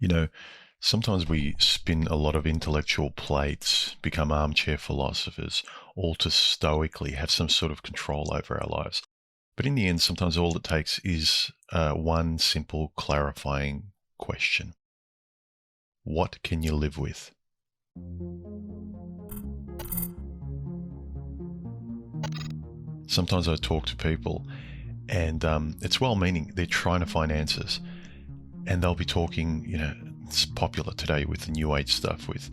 You know, sometimes we spin a lot of intellectual plates, become armchair philosophers, all to stoically have some sort of control over our lives. But in the end, sometimes all it takes is one simple clarifying question. What can you live with? Sometimes I talk to people and it's well-meaning. They're trying to find answers. And they'll be talking, it's popular today with the new age stuff with,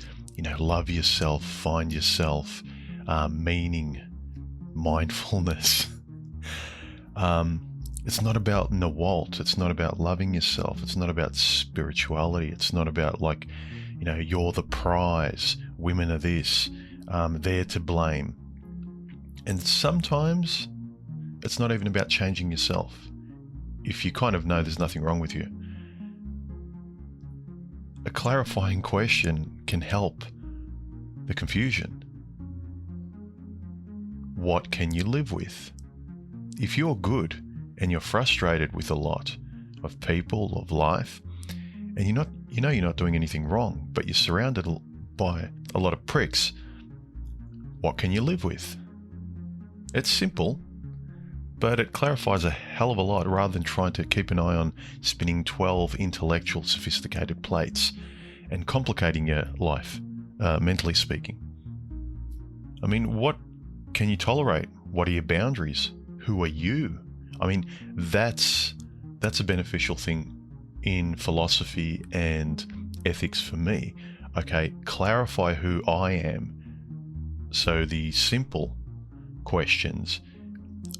love yourself, find yourself, meaning, mindfulness. It's not about Nawalt. It's not about loving yourself. It's not about spirituality. It's not about you're the prize. Women are this. They're to blame. And sometimes it's not even about changing yourself. If you kind of know there's nothing wrong with you. A clarifying question can help the confusion. What can you live with? If you're good and you're frustrated with a lot of people, of life, and you're not doing anything wrong, but you're surrounded by a lot of pricks, what can you live with? It's simple, but it clarifies a hell of a lot rather than trying to keep an eye on spinning 12 intellectual, sophisticated plates and complicating your life, mentally speaking. I mean, what can you tolerate? What are your boundaries? Who are you? I mean, that's a beneficial thing in philosophy and ethics for me. Okay, clarify who I am. So the simple questions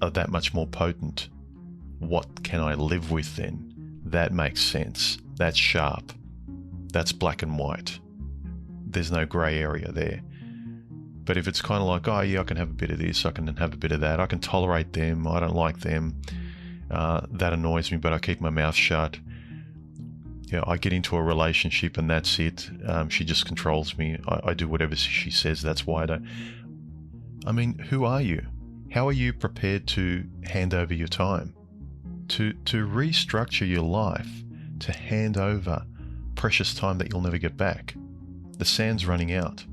are that much more potent. What can I live with then? That makes sense. That's sharp. That's black and white. There's no grey area there. But if it's kind of like, oh yeah, I can have a bit of this, I can have a bit of that, I can tolerate them, I don't like them, that annoys me, but I keep my mouth shut. I get into a relationship and that's it. She just controls me. I do whatever she says. That's why I don't. I mean, who are you? How are you prepared to hand over your time? To restructure your life, to hand over precious time that you'll never get back. The sand's running out.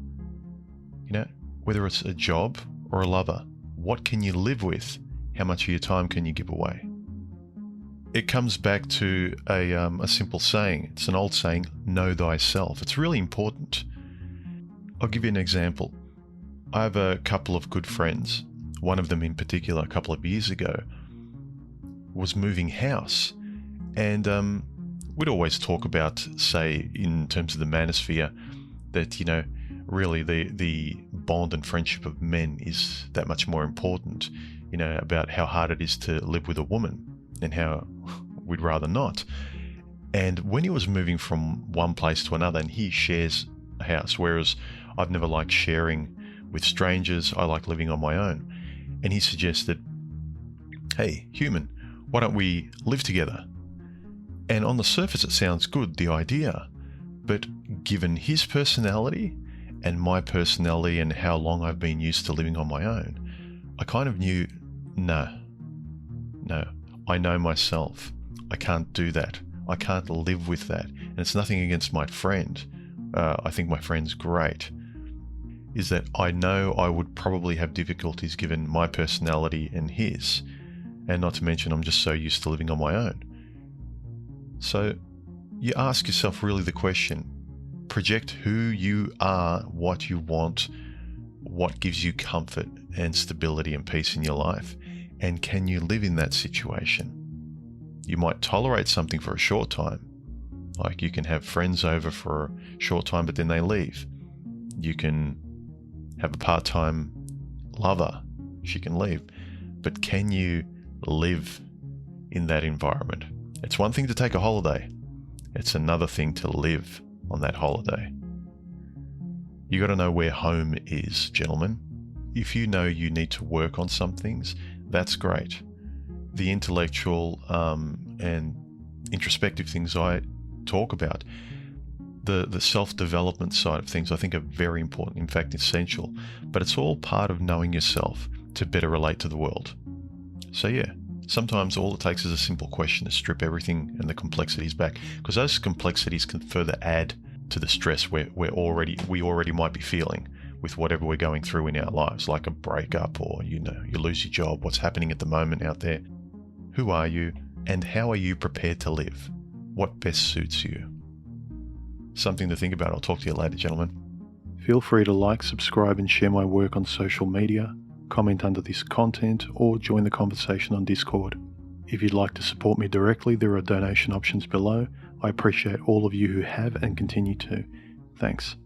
Whether it's a job or a lover, what can you live with? How much of your time can you give away? It comes back to a simple saying. It's an old saying, know thyself. It's really important. I'll give you an example. I have a couple of good friends. One of them in particular, a couple of years ago, was moving house. And we'd always talk about, say, in terms of the manosphere, that, really the bond and friendship of men is that much more important, about how hard it is to live with a woman and how we'd rather not. And when he was moving from one place to another, and he shares a house, whereas I've never liked sharing with strangers, I like living on my own. And he suggested, hey, human, why don't we live together? And on the surface, it sounds good, the idea. But given his personality and my personality and how long I've been used to living on my own, I kind of knew, no, I know myself. I can't do that. I can't live with that. And it's nothing against my friend. I think my friend's great. Is that I know I would probably have difficulties given my personality and his. And not to mention, I'm just so used to living on my own. So you ask yourself really the question, project who you are, what you want, what gives you comfort and stability and peace in your life, and can you live in that situation? You might tolerate something for a short time, like you can have friends over for a short time but then they leave. You can have a part-time lover, she can leave, but can you live in that environment? It's one thing to take a holiday, it's another thing to live on that holiday. You got to know where home is, gentlemen. If you know you need to work on some things, that's great. The intellectual and introspective things I talk about, the self-development side of things, I think are very important, in fact essential, but it's all part of knowing yourself to better relate to the world. So yeah, Sometimes all it takes is a simple question to strip everything and the complexities back, because those complexities can further add to the stress we already might be feeling with whatever we're going through in our lives, like a breakup or, you lose your job, what's happening at the moment out there. Who are you, and how are you prepared to live? What best suits you? Something to think about. I'll talk to you later, gentlemen. Feel free to like, subscribe, and share my work on social media, comment under this content, or join the conversation on Discord. If you'd like to support me directly, there are donation options below. I appreciate all of you who have and continue to. Thanks.